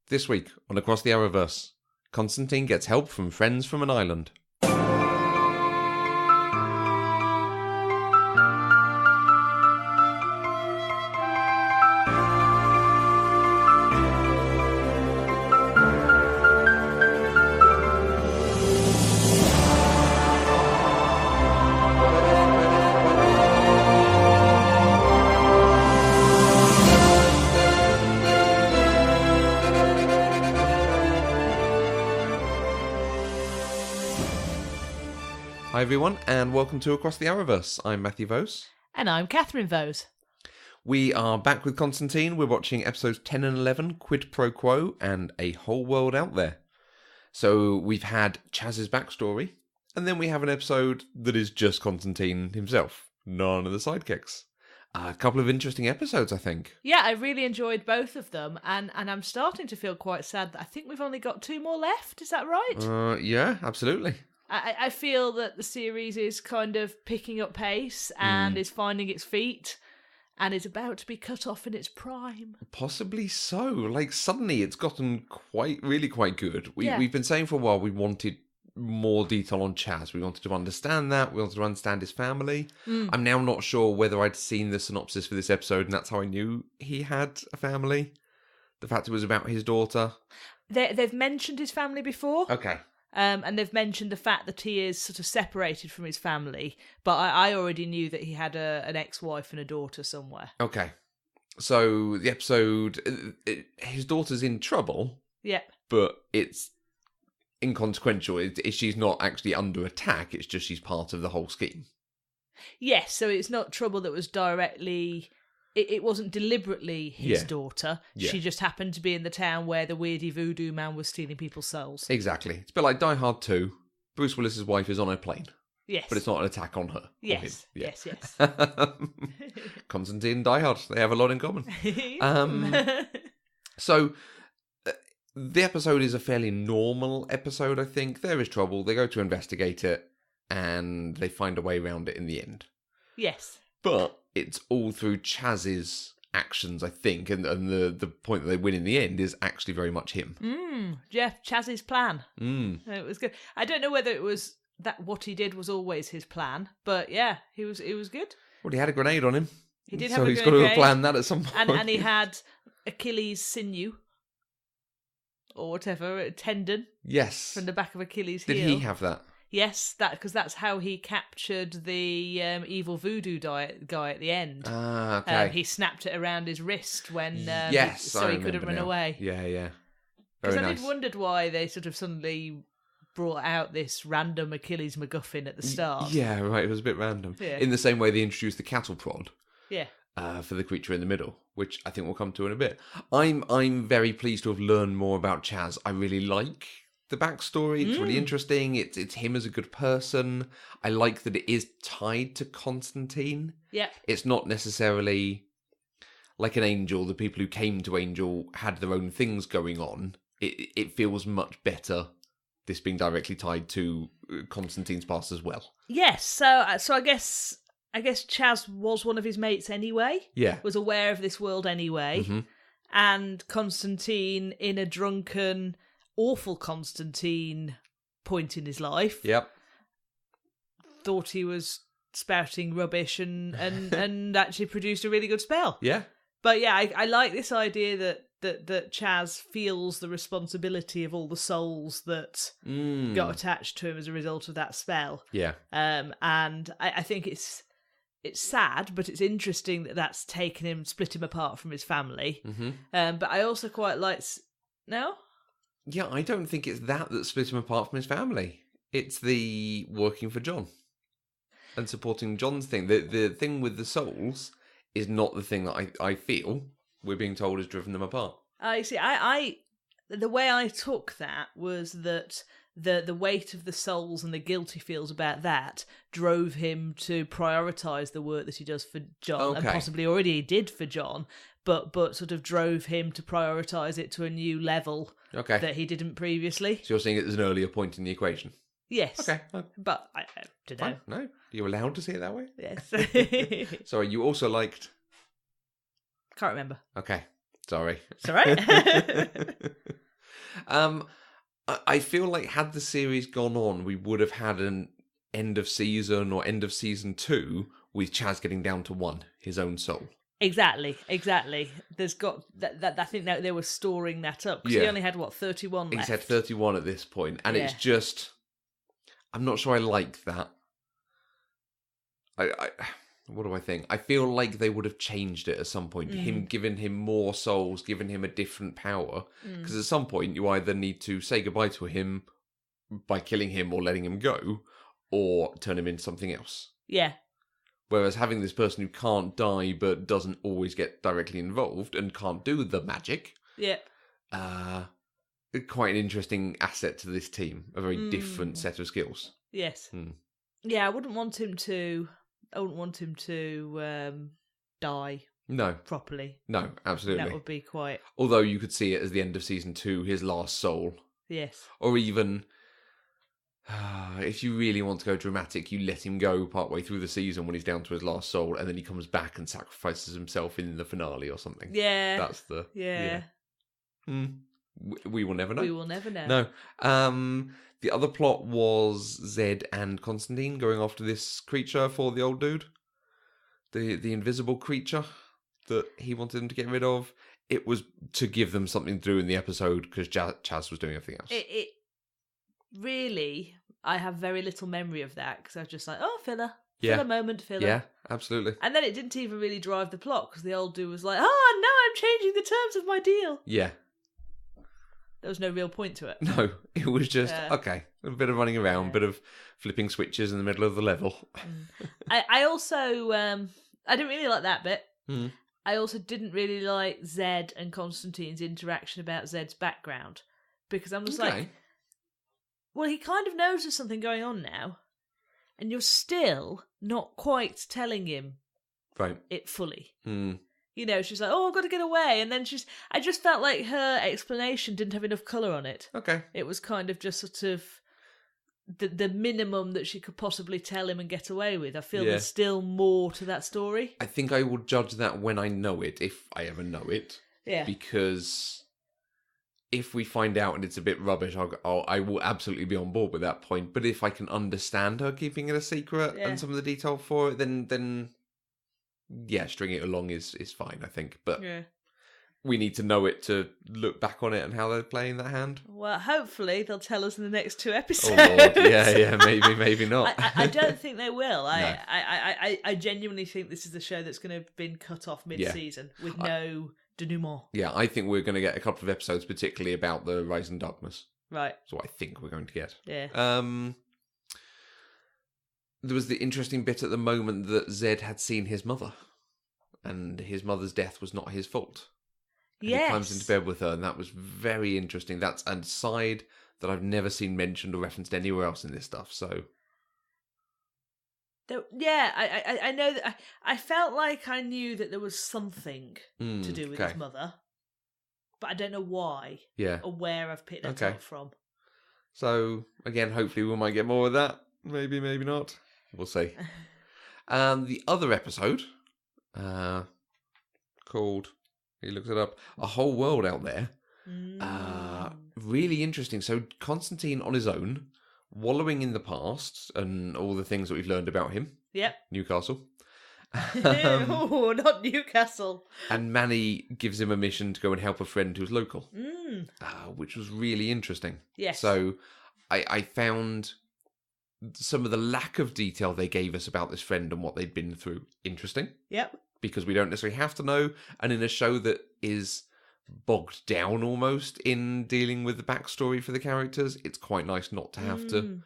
This week on Across the Arrowverse, Constantine gets help from friends from an island. Hi everyone, and welcome to Across the Arrowverse. I'm Matthew Vose. And I'm Catherine Vose. We are back with Constantine. We're watching episodes 10 and 11, Quid Pro Quo, and A Whole World Out There. So we've had Chaz's backstory, and then we have an episode that is just Constantine himself. None of the sidekicks. A couple of interesting episodes, I think. Yeah, I really enjoyed both of them, and I'm starting to feel quite sad that I think we've only got 2 more left. Is that right? Yeah, absolutely. I feel that the series is kind of picking up pace and is finding its feet and is about to be cut off in its prime. Possibly so. Like, suddenly it's gotten really quite good. We've been saying for a while we wanted more detail on Chaz. We wanted to understand that. We wanted to understand his family. I'm now not sure whether I'd seen the synopsis for this episode and that's how I knew he had a family. The fact it was about his daughter. They've mentioned his family before. Okay. And they've mentioned the fact that he is sort of separated from his family, but I already knew that he had an ex-wife and a daughter somewhere. Okay. So the episode, his daughter's in trouble. Yeah. But it's inconsequential. She's not actually under attack, it's just she's part of the whole scheme. Yes, so it's not trouble that was directly... It wasn't deliberately his daughter. Yeah. She just happened to be in the town where the weirdy voodoo man was stealing people's souls. Exactly. It's a bit like Die Hard 2. Bruce Willis's wife is on a plane. Yes. But it's not an attack on her. Yes. Yeah. Yes. Constantine and Die Hard. They have a lot in common. So, the episode is a fairly normal episode, I think. There is trouble. They go to investigate it, and they find a way around it in the end. Yes. But it's all through Chaz's actions, I think, and the point that they win in the end is actually very much him. Jeff Chaz's plan. It was good. I don't know whether it was that what he did was always his plan, but yeah, it was good. Well, he had a grenade on him. He did have a grenade. So he's got to have planned that at some point. And he had Achilles' sinew, or whatever, a tendon. Yes. From the back of Achilles' heel. Did he have that? Yes, because that's how he captured the evil voodoo guy at the end. Ah, okay. He snapped it around his wrist when so he couldn't run away. Yeah. Because I did wondered why they sort of suddenly brought out this random Achilles MacGuffin at the start. Yeah, right. It was a bit random. Yeah. In the same way they introduced the cattle prod. Yeah. For the creature in the middle, which I think we'll come to in a bit. I'm very pleased to have learned more about Chaz. I really like the backstory. It's really interesting. It's him as a good person. I like that it is tied to Constantine. Yeah. It's not necessarily like an Angel. The people who came to Angel had their own things going on. It feels much better, this being directly tied to Constantine's past as well. Yes. So I guess Chaz was one of his mates anyway. Yeah. Was aware of this world anyway. Mm-hmm. And Constantine, in a drunken, awful Constantine point in his life, thought he was spouting rubbish and actually produced a really good spell. Yeah. But yeah, I like this idea that Chaz feels the responsibility of all the souls that got attached to him as a result of that spell. Yeah. And I think it's sad, but it's interesting that that's taken him, split him apart from his family. Mm-hmm. But I also quite like... No? Yeah, I don't think it's that split him apart from his family. It's the working for John and supporting John's thing. The thing with the souls is not the thing that I feel we're being told has driven them apart. I see. The way I took that was that the weight of the souls and the guilt he feels about that drove him to prioritise the work that he does for John, and possibly already did for John, but sort of drove him to prioritise it to a new level that he didn't previously. So you're saying it was an earlier point in the equation? Yes. Okay. But I don't know. No? You're allowed to see it that way? Yes. Sorry, you also liked... Can't remember. Okay. Sorry. It's all right. I feel like had the series gone on, we would have had an end of season or end of season 2 with Chaz getting down to 1, his own soul. Exactly. There's got that. I think that they were storing that up because he only had 31 left. He's had 31 at this point, and it's just, I'm not sure I like that. What do I think? I feel like they would have changed it at some point. Him giving him more souls, giving him a different power. Because at some point, you either need to say goodbye to him by killing him or letting him go, or turn him into something else. Yeah. Whereas having this person who can't die but doesn't always get directly involved and can't do the magic, quite an interesting asset to this team. A very different set of skills. Yes. Yeah, I wouldn't want him to die. No. Properly. No, absolutely. That would be quite. Although you could see it as the end of season 2, his last soul. Yes. Or even, if you really want to go dramatic, you let him go partway through the season when he's down to his last soul, and then he comes back and sacrifices himself in the finale or something. Yeah. That's the... Yeah. We will never know. We will never know. No. The other plot was Zed and Constantine going after this creature for the old dude. The invisible creature that he wanted them to get rid of. It was to give them something to do in the episode because Chaz was doing everything else. It really, I have very little memory of that because I was just like, filler. Yeah. Filler moment, filler. Yeah, absolutely. And then it didn't even really drive the plot because the old dude was like, now I'm changing the terms of my deal. Yeah. There was no real point to it. No, it was just, okay, a bit of running around, a bit of flipping switches in the middle of the level. I also, I didn't really like that bit. I also didn't really like Zed and Constantine's interaction about Zed's background. Because I'm just like, well, he kind of knows there's something going on now. And you're still not quite telling him it fully. You know, she's like, I've got to get away. And then I just felt like her explanation didn't have enough colour on it. Okay. It was kind of just sort of the minimum that she could possibly tell him and get away with. I feel there's still more to that story. I think I will judge that when I know it, if I ever know it. Yeah. Because if we find out and it's a bit rubbish, I will absolutely be on board with that point. But if I can understand her keeping it a secret and some of the detail for it, then stringing it along is fine, I think. But we need to know it to look back on it and how they're playing that hand. Well, hopefully they'll tell us in the next 2 episodes. Oh Lord, yeah, maybe not. I don't think they will. No. I genuinely think this is a show that's going to have been cut off mid-season with no denouement. Yeah, I think we're going to get a couple of episodes, particularly about the Rise in Darkness. Right. That's what I think we're going to get. Yeah. There was the interesting bit at the moment that Zed had seen his mother, and his mother's death was not his fault. And he climbs into bed with her, and that was very interesting. That's a side that I've never seen mentioned or referenced anywhere else in this stuff. So, I know that I felt like I knew that there was something to do with his mother, but I don't know why. Yeah, or where I've picked that up from. So again, hopefully we might get more of that. Maybe not. We'll see. The other episode, called, he looks it up, A Whole World Out There. Really interesting. So Constantine on his own, wallowing in the past and all the things that we've learned about him. Yep. Newcastle. Oh, not Newcastle. And Manny gives him a mission to go and help a friend who's local, which was really interesting. Yes. So I found some of the lack of detail they gave us about this friend and what they'd been through interesting. Yep. Because we don't necessarily have to know. And in a show that is bogged down almost in dealing with the backstory for the characters, it's quite nice not to have to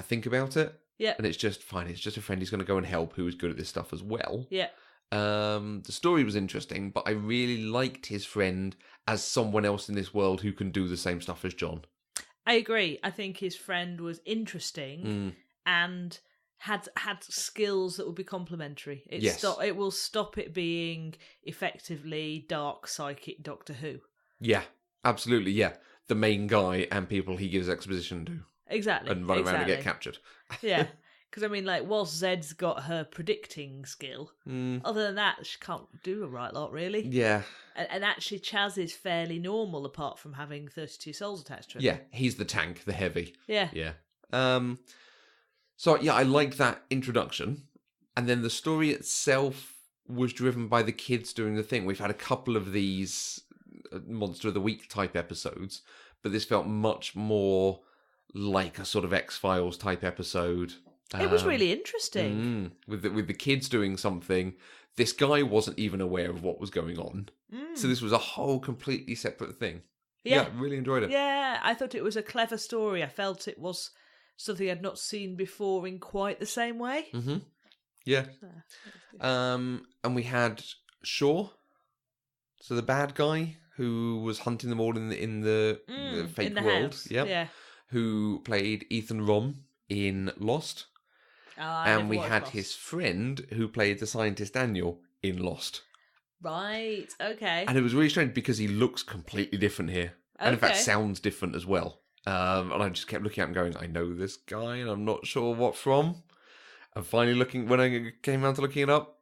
think about it. Yeah. And it's just fine. It's just a friend he's going to go and help who is good at this stuff as well. Yeah. The story was interesting, but I really liked his friend as someone else in this world who can do the same stuff as John. I agree. I think his friend was interesting and had skills that would be complementary. It will stop it being effectively dark psychic Doctor Who. Yeah, absolutely. Yeah, the main guy and people he gives exposition to. Exactly. And run around and get captured. Yeah, Because, I mean, like, whilst Zed's got her predicting skill, other than that, she can't do a right lot, really. Yeah. And actually, Chaz is fairly normal, apart from having 32 souls attached to him. Yeah, he's the tank, the heavy. Yeah. Yeah. So, yeah, I like that introduction. And then the story itself was driven by the kids doing the thing. We've had a couple of these Monster of the Week type episodes, but this felt much more like a sort of X-Files type episode. It was really interesting. With the kids doing something. This guy wasn't even aware of what was going on. So this was a whole completely separate thing. Yeah, really enjoyed it. Yeah, I thought it was a clever story. I felt it was something I'd not seen before in quite the same way. Mm-hmm. Yeah. And we had Shaw, so the bad guy who was hunting them all in the fake world. House. Yeah. Who played Ethan Rom in Lost. And we had Lost. his friend who played the scientist Daniel in Lost. Right, okay. And it was really strange because he looks completely different here. And in fact sounds different as well. And I just kept looking at him going, I know this guy and I'm not sure what from. And finally when I came around to looking it up,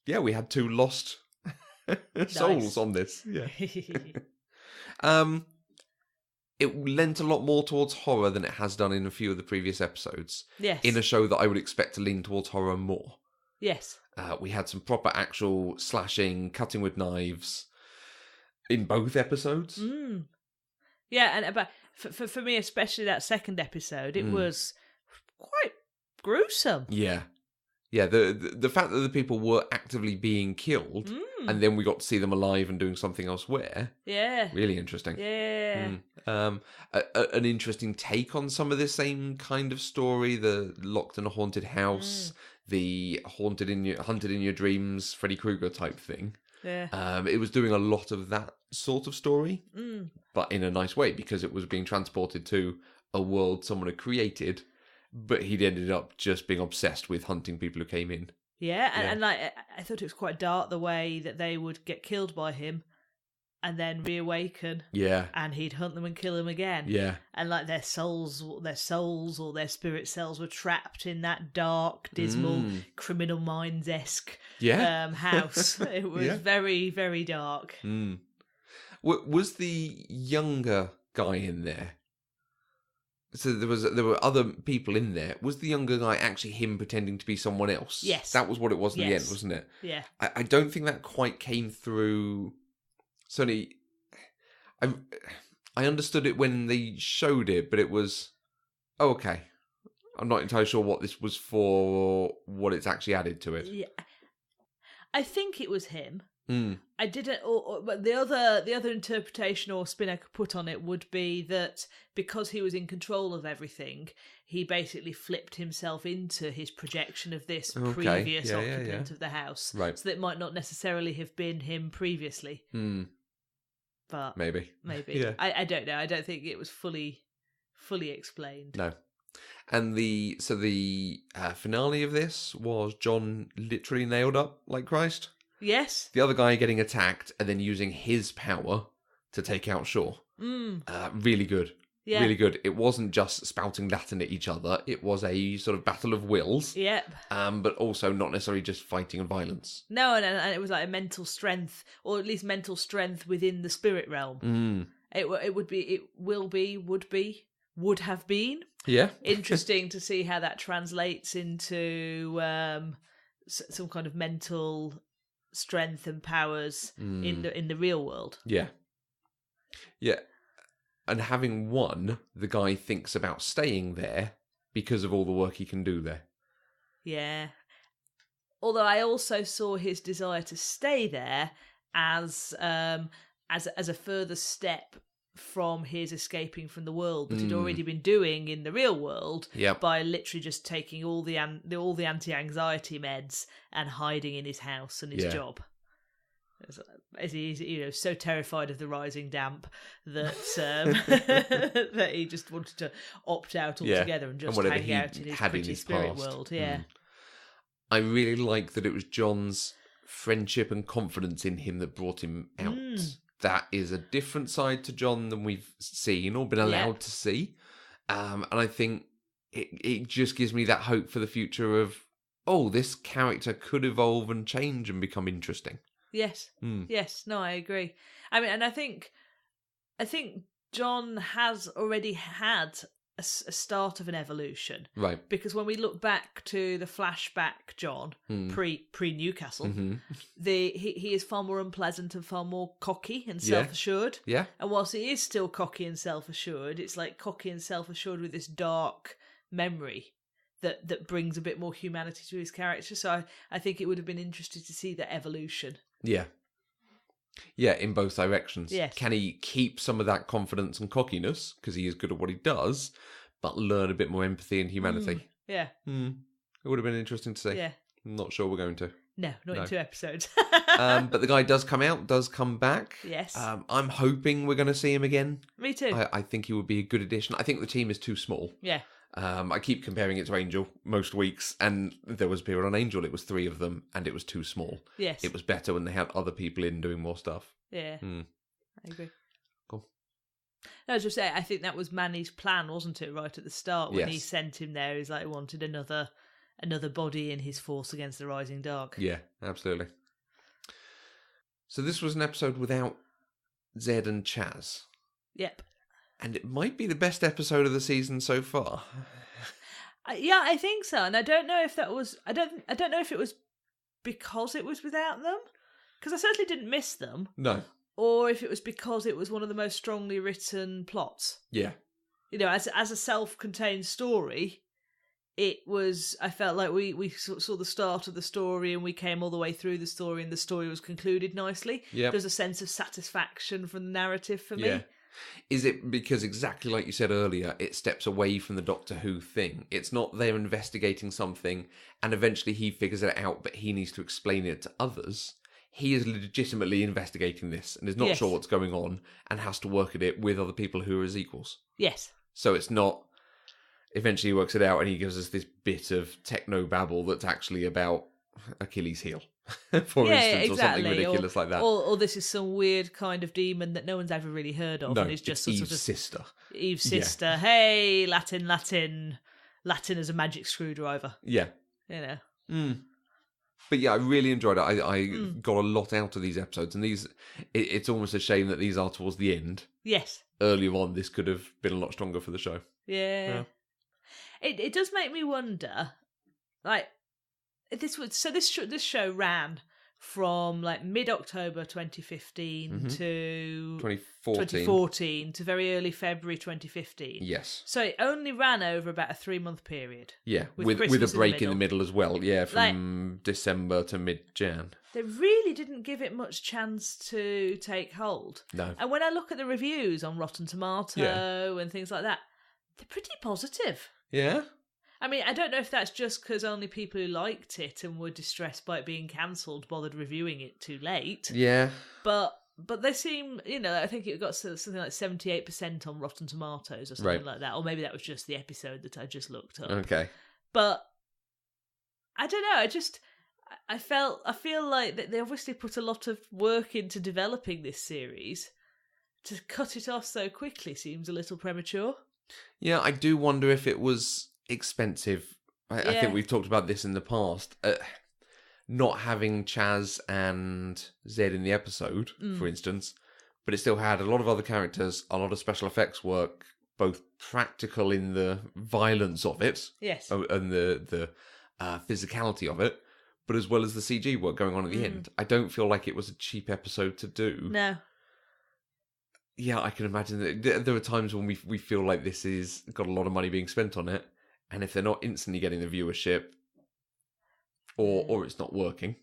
yeah, we had 2 lost souls on this. Yeah. It lent a lot more towards horror than it has done in a few of the previous episodes. Yes. In a show that I would expect to lean towards horror more. Yes. We had some proper actual slashing, cutting with knives in both episodes. Yeah, and for me, especially that second episode, it was quite gruesome. Yeah. Yeah, the fact that the people were actively being killed and then we got to see them alive and doing something elsewhere. Yeah. Really interesting. Yeah. An interesting take on some of this same kind of story, the locked in a haunted house, the hunted in your dreams, Freddy Krueger type thing. Yeah. It was doing a lot of that sort of story, but in a nice way because it was being transported to a world someone had created. But he'd ended up just being obsessed with hunting people who came in. Yeah, and like I thought it was quite dark the way that they would get killed by him and then reawaken. Yeah. And he'd hunt them and kill them again. Yeah. And like their souls or their spirit cells were trapped in that dark, dismal, Criminal Minds-esque house. It was very, very dark. Was the younger guy in there? So there were other people in there. Was the younger guy actually him pretending to be someone else? Yes. That was what it was in the end, wasn't it? Yeah. I don't think that quite came through. Certainly, I understood it when they showed it, but it was, okay. I'm not entirely sure what this was for or what it's actually added to it. Yeah. I think it was him. I didn't, but the other interpretation or spin I could put on it would be that because he was in control of everything, he basically flipped himself into his projection of this previous occupant of the house, right? So that it might not necessarily have been him previously. But maybe. Yeah. I don't know. I don't think it was fully explained. No. And the finale of this was John literally nailed up like Christ. Yes. The other guy getting attacked and then using his power to take out Shaw. Really good. Yeah. Really good. It wasn't just spouting Latin at each other. It was a sort of battle of wills. Yep. But also not necessarily just fighting and violence. No, and it was like a mental strength, or at least mental strength within the spirit realm. It would have been. Yeah. Interesting to see how that translates into some kind of mental strength and powers in the real world. Yeah. And having won, the guy thinks about staying there because of all the work he can do there. Yeah. Although I also saw his desire to stay there as a further step from his escaping from the world that he'd already been doing in the real world by literally just taking all the anti-anxiety meds and hiding in his house and his job. As he's so terrified of the rising damp that that he just wanted to opt out altogether and just hang out in his pretty spirit world. Yeah. I really like that it was John's friendship and confidence in him that brought him out. That is a different side to John than we've seen or been allowed to see. And I think it just gives me that hope for the future of, oh, this character could evolve and change and become interesting. Yes. Yes. No, I agree. I mean, and I think John has already had a start of an evolution, right? Because when we look back to the flashback John pre Newcastle, he is far more unpleasant and far more cocky and self-assured. Yeah. And whilst he is still cocky and self-assured, it's like cocky and self-assured with this dark memory that brings a bit more humanity to his character. So I think it would have been interesting to see that evolution. Yeah. Yeah, in both directions. Yes. Can he keep some of that confidence and cockiness, because he is good at what he does, but learn a bit more empathy and humanity? Yeah. It would have been interesting to see. Yeah. I'm not sure we're going to. No, not in 2 episodes. But the guy does come back. Yes. I'm hoping we're going to see him again. Me too. I think he would be a good addition. I think the team is too small. Yeah. I keep comparing it to Angel most weeks, and there was a period on Angel, it was 3 of them, and it was too small. Yes. It was better when they had other people in doing more stuff. Yeah. I agree. Cool. No, I was just saying, I think that was Manny's plan, wasn't it, right at the start, when he sent him there? He's like, he wanted another body in his force against the Rising Dark. Yeah, absolutely. So this was an episode without Zed and Chaz. Yep. And it might be the best episode of the season so far. Yeah, I think so. And I don't know if that was... I don't know if it was because it was without them, because I certainly didn't miss them. No. Or if it was because it was one of the most strongly written plots. Yeah. You know, as a self-contained story, it was... I felt like we saw the start of the story and we came all the way through the story and the story was concluded nicely. Yeah. There's a sense of satisfaction from the narrative for me. Yeah. Is it because, exactly like you said earlier, it steps away from the Doctor Who thing? It's not they're investigating something and eventually he figures it out, but he needs to explain it to others. He is legitimately investigating this and is not sure what's going on and has to work at it with other people who are his equals. Yes. So it's not... Eventually he works it out and he gives us this bit of techno-babble that's actually about Achilles' heel. For instance, or something ridiculous like that. Or this is some weird kind of demon that no one's ever really heard of. No, and it's just Eve's sort of sister. Eve's sister. Hey, Latin as a magic screwdriver. Yeah. You know. But yeah, I really enjoyed it. I got a lot out of these episodes, and it's almost a shame that these are towards the end. Yes. Earlier on, this could have been a lot stronger for the show. Yeah. It does make me wonder, like, this show ran from like mid-October 2015 to 2014 to very early February 2015. Yes. So it only ran over about a 3-month period. Yeah, with a break in the middle as well. Yeah, from December to mid-Jan. They really didn't give it much chance to take hold. No. And when I look at the reviews on Rotten Tomato and things like that, they're pretty positive. Yeah. I mean, I don't know if that's just because only people who liked it and were distressed by it being cancelled bothered reviewing it too late. Yeah. But they seem, I think it got something like 78% on Rotten Tomatoes or something like that. Or maybe that was just the episode that I just looked up. Okay. But I don't know. I feel like they obviously put a lot of work into developing this series. To cut it off so quickly seems a little premature. Yeah, I do wonder if it was expensive. I think we've talked about this in the past. Not having Chaz and Zed in the episode, for instance, but it still had a lot of other characters, a lot of special effects work, both practical in the violence of it, and the physicality of it, but as well as the CG work going on at the end. I don't feel like it was a cheap episode to do. No. Yeah, I can imagine that there are times when we feel like this is got a lot of money being spent on it, and if they're not instantly getting the viewership, or it's not working,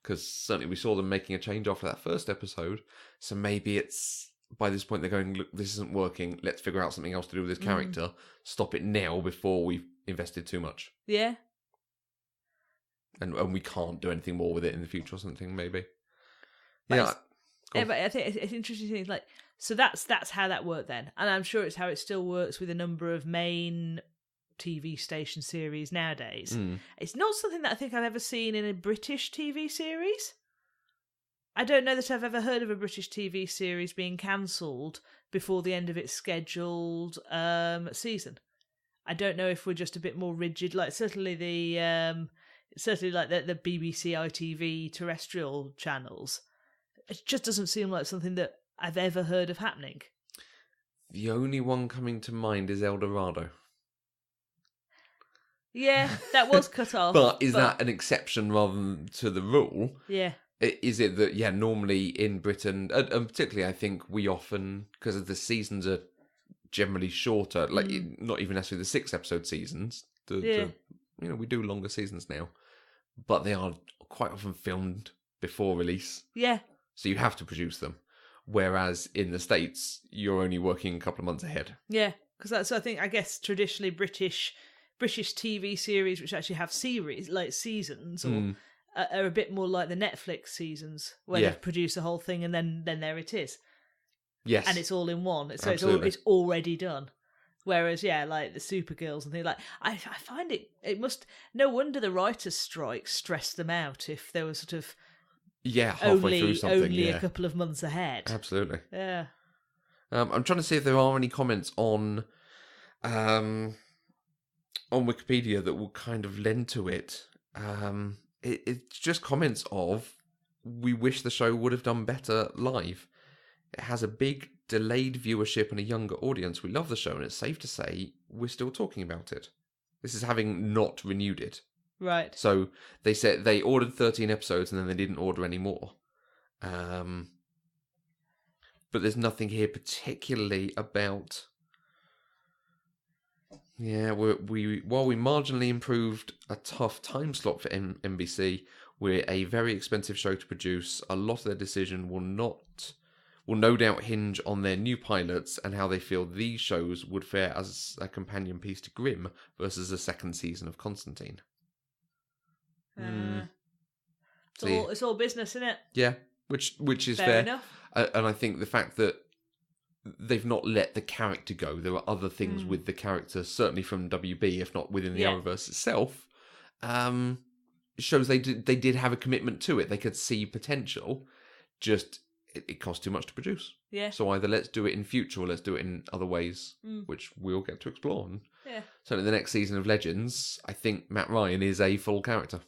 because certainly we saw them making a change after that first episode, so maybe it's by this point they're going, look, this isn't working, let's figure out something else to do with this character, stop it now before we've invested too much. Yeah. And we can't do anything more with it in the future or something, maybe. But but I think it's interesting things like, so that's how that worked then, and I'm sure it's how it still works with a number of main TV station series nowadays. It's not something that I think I've ever seen in a British TV series. I don't know that I've ever heard of a British TV series being cancelled before the end of its scheduled season. I don't know if we're just a bit more rigid. Like certainly the BBC ITV terrestrial channels. It just doesn't seem like something that I've ever heard of happening. The only one coming to mind is El Dorado. Yeah, that was cut off. But that an exception rather than to the rule? Yeah. Is it that, normally in Britain, and particularly I think we often, because the seasons are generally shorter, like not even necessarily the 6-episode seasons, we do longer seasons now, but they are quite often filmed before release. Yeah. So you have to produce them. Whereas in the States, you're only working a couple of months ahead. Yeah, because that's, I guess, traditionally British TV series, which actually have seasons, or are a bit more like the Netflix seasons, where they produce the whole thing and then there it is. Yes. And it's all in one. So Absolutely. it's already done. Whereas, like the Supergirls and things like, I find it must, no wonder the writers' strike stressed them out if they were sort of halfway through something. Only a couple of months ahead. Absolutely. Yeah. I'm trying to see if there are any comments on Wikipedia that will kind of lend to it. It's just comments of, we wish the show would have done better live. It has a big delayed viewership and a younger audience. We love the show, and it's safe to say we're still talking about it. This is having not renewed it. Right. So they said they ordered 13 episodes and then they didn't order any more. But there's nothing here particularly about... Yeah, while we marginally improved a tough time slot for NBC, we're a very expensive show to produce. A lot of their decision will no doubt hinge on their new pilots and how they feel these shows would fare as a companion piece to Grimm versus the second season of Constantine. It's all business, isn't it? Yeah, which is fair enough. And I think the fact that they've not let the character go. There are other things with the character, certainly from WB, if not within the Arrowverse itself. Shows they did have a commitment to it. They could see potential. Just it costs too much to produce. Yeah. So either let's do it in future or let's do it in other ways, which we'll get to explore. And so in the next season of Legends, I think Matt Ryan is a full character.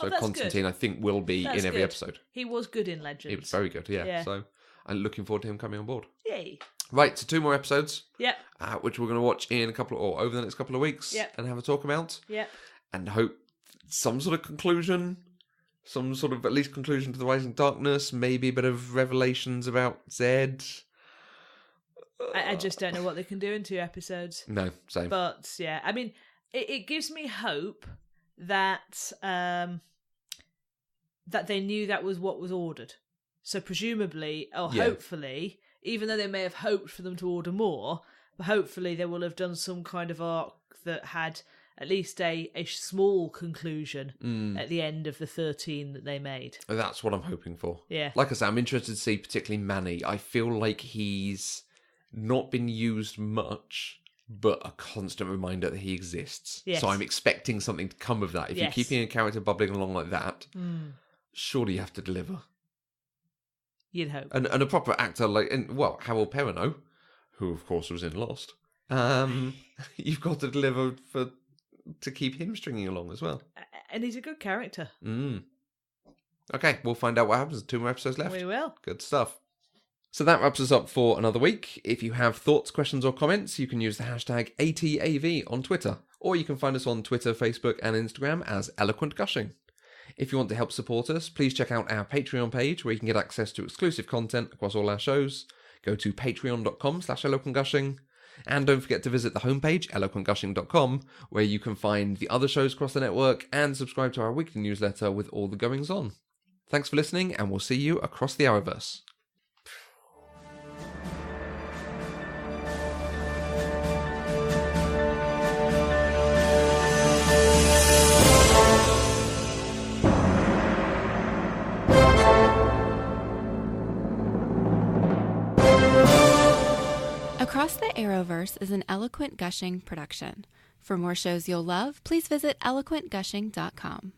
So Constantine, good. I think, will be in every episode. He was good in Legends. He was very good, yeah. So I'm looking forward to him coming on board. Yay. Right, so 2 more episodes. Yep. Which we're going to watch in over the next couple of weeks. Yep. And have a talk about. Yep. And hope some sort of conclusion. Some sort of, at least, conclusion to the Rising Darkness. Maybe a bit of revelations about Zed. I just don't know what they can do in 2 episodes. No, same. But, yeah, I mean, it gives me hope that that they knew that was what was ordered. So presumably, hopefully, even though they may have hoped for them to order more, but hopefully they will have done some kind of arc that had at least a small conclusion at the end of the 13 that they made. That's what I'm hoping for. Yeah. Like I said, I'm interested to see particularly Manny. I feel like he's not been used much, but a constant reminder that he exists. Yes. So I'm expecting something to come of that. If you're keeping a character bubbling along like that, surely you have to deliver. You'd hope. And a proper actor like, Harold Perrineau, who of course was in Lost, you've got to deliver to keep him stringing along as well. And he's a good character. Okay, we'll find out what happens. 2 more episodes left. We will. Good stuff. So that wraps us up for another week. If you have thoughts, questions or comments, you can use the hashtag ATAV on Twitter. Or you can find us on Twitter, Facebook and Instagram as Eloquent Gushing. If you want to help support us, please check out our Patreon page where you can get access to exclusive content across all our shows. Go to patreon.com/eloquentgushing. And don't forget to visit the homepage, eloquentgushing.com, where you can find the other shows across the network and subscribe to our weekly newsletter with all the goings on. Thanks for listening, and we'll see you across the Arrowverse. Across the Arrowverse is an Eloquent Gushing production. For more shows you'll love, please visit eloquentgushing.com.